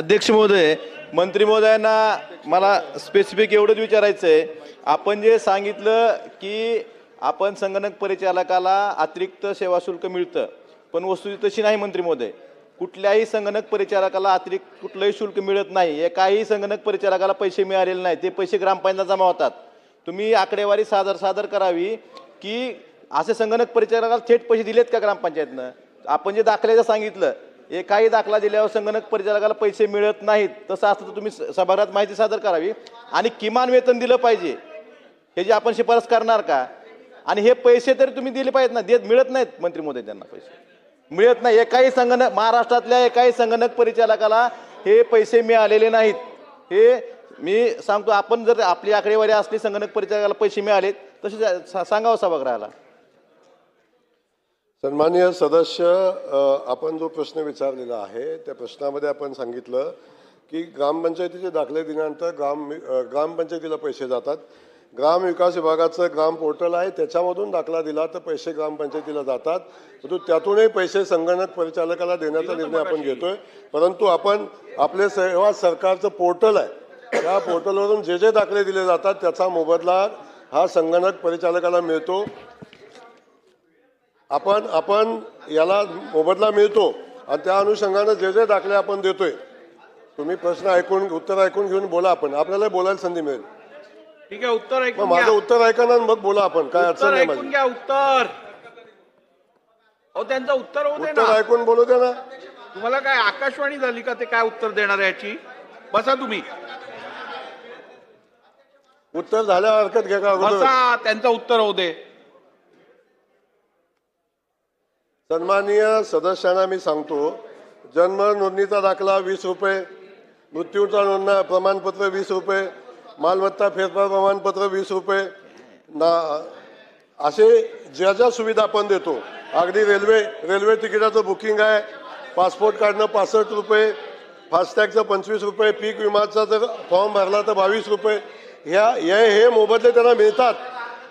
अध्यक्ष महोदय, मंत्री महोदयांना मला स्पेसिफिक एवढंच विचारायचं आहे, आपण जे सांगितलं की आपण संगणक परिचालकाला अतिरिक्त सेवा शुल्क मिळतं, पण वस्तुस्थिती तशी नाही मंत्री महोदय. कुठल्याही संगणक परिचालकाला अतिरिक्त कुठलंही शुल्क मिळत नाही. एकाही संगणक परिचालकाला पैसे मिळालेले नाही, ते पैसे ग्रामपंचायतीला जमा होतात. तुम्ही आकडेवारी सादर करावी की असे संगणक परिचालकाला थेट पैसे दिलेत का ग्रामपंचायतनं. आपण जे दाखल्याचं सांगितलं, एकाही दाखला दिल्यावर संगणक परिचालकाला पैसे मिळत नाहीत, तसं असतं तर तुम्ही सभागृहात माहिती सादर करावी आणि किमान वेतन दिलं पाहिजे. हे जे आपण शिफारस करणार का, आणि हे पैसे तरी तुम्ही दिले पाहिजेत ना. मिळत नाहीत मंत्री महोदय, त्यांना पैसे मिळत नाही. एकाही संगणक महाराष्ट्रातल्या एकाही संगणक परिचालकाला हे पैसे मिळालेले नाहीत. हे मी सांगतो, आपण जर आपली आकडेवारी असली संगणक परिचालकाला पैसे मिळालेत तसे सांगावं सभागृहाला. सन्माननीय सदस्य, आपण जो प्रश्न विचारलेला आहे त्या प्रश्नामध्ये आपण सांगितलं की ग्रामपंचायतीचे दाखले दिल्यानंतर ग्रामपंचायतीला पैसे जातात. ग्राम विकास विभागाचं ग्राम पोर्टल आहे, त्याच्यामधून दाखला दिला तर पैसे ग्रामपंचायतीला जातात, परंतु त्यातूनही पैसे संगणक परिचालकाला देण्याचा निर्णय आपण घेतोय. परंतु आपण आपले सेवा सरकारचं पोर्टल आहे, त्या पोर्टलवरून जे जे दाखले दिले जातात त्याचा मोबदला हा संगणक परिचालकाला मिळतो. आपण याला मोबदला मिळतो आणि त्या अनुषंगाने जे जे दाखले आपण देतोय, तुम्ही प्रश्न ऐकून उत्तर ऐकून घेऊन बोला. आपण आपल्याला बोलायला संधी मिळेल. ठीक आहे, उत्तर ऐकून माझं उत्तर ऐका ना, मग बोला. आपण काय अडचण नाही माझी. घ्या उत्तर. त्यांचं उत्तर होऊ दे ना. उत्तर ऐकून बोलू दे ना. तुम्हाला काय आकाशवाणी झाली का ते काय उत्तर देणार याची? बसा तुम्ही. उत्तर झाल्यावर हरकत घ्या का? बसा, त्यांचं उत्तर होऊ दे. सन्माननीय सदस्यांना मी सांगतो, जन्म नोंदणीचा दाखला 20 रुपये, मृत्यूचा नोंदणी प्रमाणपत्र 20 रुपये, मालमत्ता फेरफार प्रमाणपत्र 20 रुपये, असे ज्या ज्या सुविधा आपण देतो, अगदी रेल्वे तिकिटाचं बुकिंग आहे, पासपोर्ट काढणं 65 रुपये, फास्टॅगचं 25 रुपये, पीक विमाचा जर फॉर्म भरला तर 22 रुपये, हे मोबदले त्यांना मिळतात.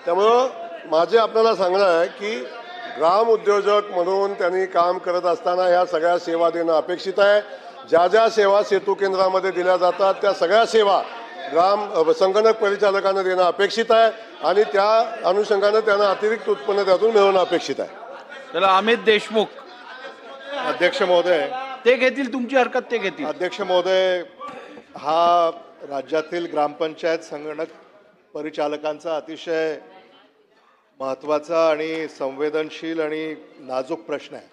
त्यामुळं माझे आपल्याला सांगणं आहे की ग्राम उद्योजक म्हणून त्यांनी काम करत असताना ह्या सगळ्या सेवा देणं अपेक्षित आहे. ज्या ज्या सेवा सेतू केंद्रामध्ये दिल्या जातात त्या सगळ्या सेवा संगणक परिचालकांना देणं अपेक्षित आहे आणि त्या अनुषंगाने त्यांना अतिरिक्त उत्पन्न त्यातून मिळवणं अपेक्षित आहे. चला, अमित देशमुख. अध्यक्ष महोदय, ते घेतील तुमची हरकत, ते घेतील. अध्यक्ष महोदय, हा राज्यातील ग्रामपंचायत संगणक परिचालकांचा अतिशय महत्त्वाचा आणि संवेदनशील आणि नाजूक प्रश्न आहे.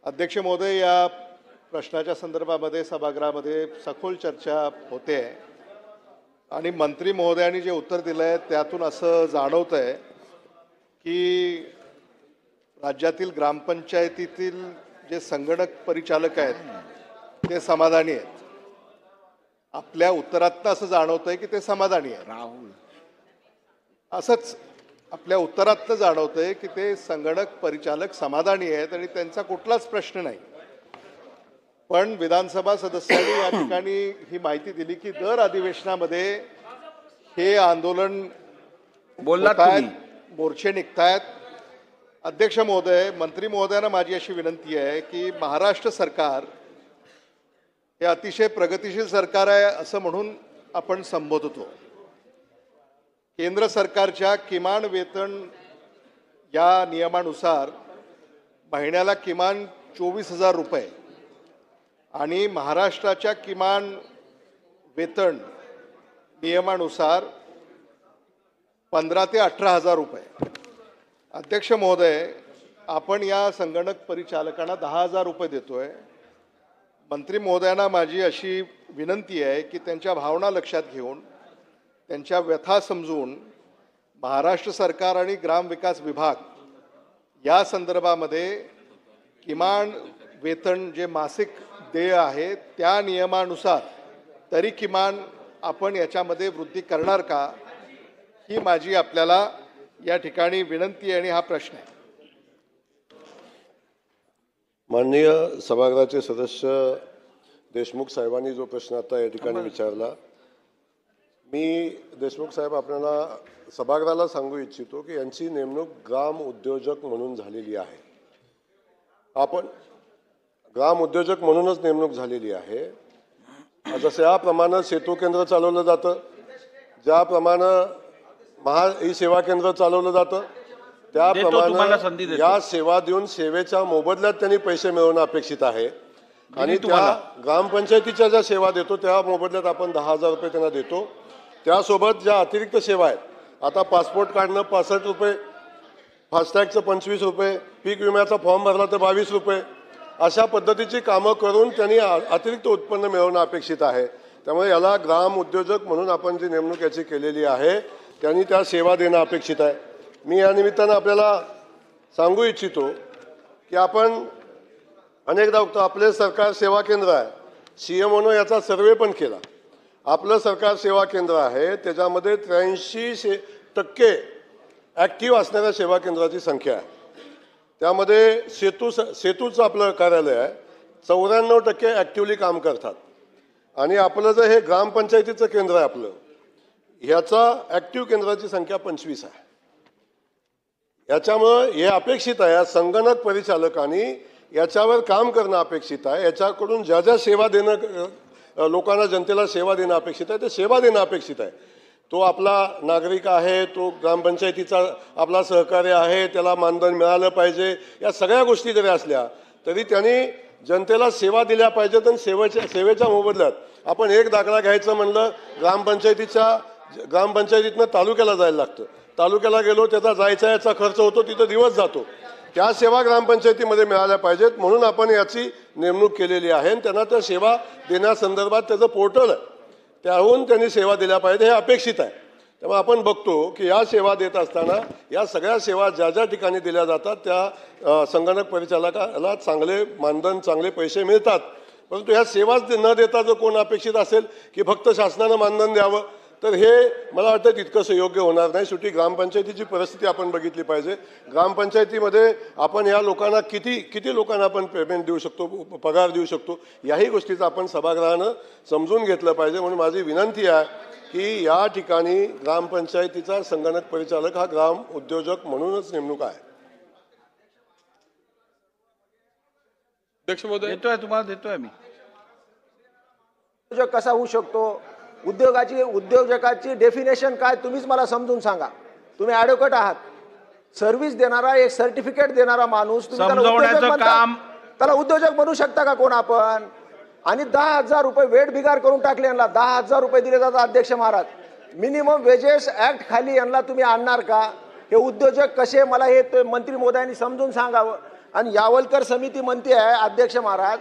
अध्यक्ष महोदय, या प्रश्नाच्या संदर्भामध्ये सभागृहामध्ये सखोल चर्चा होते आणि मंत्री महोदयांनी जे उत्तर दिलं आहे त्यातून असं जाणवतं आहे की राज्यातील ग्रामपंचायतीतील जे संगणक परिचालक आहेत ते समाधानी आहेत. आपल्या उत्तरातनं असं जाणवतं आहे की ते समाधानी आहेत. राहुल, असंच आपल्या उत्तरातनं जाणवतंय की ते संगणक परिचालक समाधानी आहेत आणि त्यांचा कुठलाच प्रश्न नाही. पण विधानसभा सदस्यांनी या ठिकाणी ही माहिती दिली की दर अधिवेशनामध्ये हे आंदोलन बोललात होत आहेत, तुम्ही. मोर्चे निघतायत. अध्यक्ष महोदय, मंत्री महोदयांना माझी अशी विनंती आहे की महाराष्ट्र सरकार हे अतिशय प्रगतिशील सरकार आहे असं म्हणून आपण संबोधतो. केंद्र सरकारच्या किमान वेतन या नियमानुसार महिन्याला किमान 24,000 रुपये आणि महाराष्ट्राच्या किमान वेतन नियमानुसार 15,000 ते 18,000 रुपये. अध्यक्ष महोदय, आपण या संगणक परिचालकांना 10,000 रुपये देतोय. मंत्री महोदयांना माझी अशी विनंती आहे की त्यांच्या भावना लक्षात घेऊन, त्यांच्या व्यथा समजून महाराष्ट्र सरकार आणि ग्रामविकास विभाग या संदर्भामध्ये किमान वेतन जे मासिक देय आहे त्या नियमानुसार तरी किमान आपण याच्यामध्ये वृद्धी करणार का, ही माझी आपल्याला या ठिकाणी विनंती आहे आणि हा प्रश्न आहे. माननीय सभागृहाचे सदस्य देशमुख साहेबांनी जो प्रश्न आता या ठिकाणी विचारला, मी देशमुख साहेब आपल्याला सभागृहाला सांगू इच्छितो की यांची नेमणूक ग्राम उद्योजक म्हणून झालेली आहे. आपण ग्राम उद्योजक म्हणूनच नेमणूक झालेली आहे जसं याप्रमाणे सेतू केंद्र चालवलं जातं, ज्याप्रमाणे ई सेवा केंद्र चालवलं जातं, तुम्हाला संधी त्याप्रमाणे देतो. या सेवा देऊन सेवेच्या मोबदल्यात त्यांनी पैसे मिळवणं अपेक्षित आहे. आणि त्या तुम्हाला. ग्रामपंचायतीच्या ज्या सेवा देतो त्या मोबदल्यात आपण 10,000 रुपये त्यांना देतो. त्यासोबत ज्या अतिरिक्त सेवा आहेत, आता पासपोर्ट काढणं 65 रुपये, फास्टॅगचं 25 रुपये, पीक विम्याचा फॉर्म भरला तर 22 रुपये, अशा पद्धतीची कामं करून त्यांनी अतिरिक्त उत्पन्न मिळवणं अपेक्षित आहे. त्यामुळे याला ग्राम उद्योजक म्हणून आपण जी नेमणूक याची केलेली आहे त्यांनी त्या सेवा देणं अपेक्षित आहे. मी या निमित्तानं आपल्याला सांगू इच्छितो की आपण अनेकदा बघतो आपले सरकार सेवा केंद्र आहे, CMOनं याचा सर्वे पण केला. आपलं सरकार सेवा केंद्र आहे त्याच्यामध्ये 83% ॲक्टिव्ह असणाऱ्या सेवा केंद्राची संख्या आहे. त्यामध्ये सेतूचं आपलं कार्यालय आहे, 94% ॲक्टिव्हली काम करतात. आणि आपलं जे हे ग्रामपंचायतीचं केंद्र आहे आपलं, ह्याचा ॲक्टिव्ह केंद्राची संख्या 25 आहे. याच्यामुळं हे अपेक्षित आहे, संगणक परिचालकांनी याच्यावर काम करणं अपेक्षित आहे. याच्याकडून ज्या ज्या सेवा देणं, लोकांना जनतेला सेवा देणं अपेक्षित आहे ते सेवा देणं अपेक्षित आहे. तो आपला नागरिक आहे, तो ग्रामपंचायतीचा आपला सहकार्य आहे, त्याला मानधन मिळालं पाहिजे. या सगळ्या गोष्टी जरी असल्या तरी त्यांनी जनतेला सेवा दिल्या पाहिजेत. आणि सेवेच्या मोबदल्यात आपण एक दाखला घ्यायचं म्हणलं, ग्रामपंचायतीतनं तालुक्याला जायला लागतं. तालुक्याला गेलो त्याचा जायचा याचा खर्च होतो, तिथं दिवस जातो. त्या सेवा ग्रामपंचायतीमध्ये मिळाल्या पाहिजेत म्हणून आपण याची नेमणूक केलेली आहे. आणि त्यांना त्या सेवा देण्यासंदर्भात त्याचं पोर्टल आहे, त्याहून त्यांनी सेवा दिल्या पाहिजे हे अपेक्षित आहे. त्यामुळे आपण बघतो की या सेवा देत असताना या सगळ्या सेवा ज्या ज्या ठिकाणी दिल्या जातात त्या संगणक परिचालकाला चांगले मानधन, चांगले पैसे मिळतात. परंतु ह्या सेवाच न देता जर कोण अपेक्षित असेल की फक्त शासनानं मानधन द्यावं तर हे मला वाटतं तितकंसं योग्य होणार नाही. शेवटी ग्रामपंचायतीची परिस्थिती आपण बघितली पाहिजे. ग्रामपंचायतीमध्ये आपण या लोकांना किती लोकांना आपण पेमेंट देऊ शकतो, पगार देऊ शकतो, याही गोष्टीचं आपण सभागृहानं समजून घेतलं पाहिजे. म्हणून माझी विनंती आहे की या ठिकाणी ग्रामपंचायतीचा संगणक परिचालक हा ग्राम उद्योजक म्हणूनच नेमणूक आहे. अध्यक्ष महोदय, देतोय तुम्हाला, देतोय मी. उद्योजक कसा होऊ शकतो, उद्योजकाची डेफिनेशन काय, तुम्हीच मला समजून सांगा. तुम्ही ॲडव्होकेट आहात, सर्व्हिस देणारा, एक सर्टिफिकेट देणारा माणूस तुम्ही त्याला उद्योजक समजावण्याचं म्हणता? काम. त्याला उद्योजक म्हणू शकता का कोण आपण? आणि 10,000 रुपये वेट बिगार करून टाकले यांना. 10,000 रुपये दिले जातात. अध्यक्ष महाराज, मिनिमम वेजेस ऍक्ट खाली यांना तुम्ही आणणार का? हे उद्योजक कसे, मला हे मंत्री महोदयांनी समजून सांगावं. आणि यावलकर समिती म्हणते आहे, अध्यक्ष महाराज,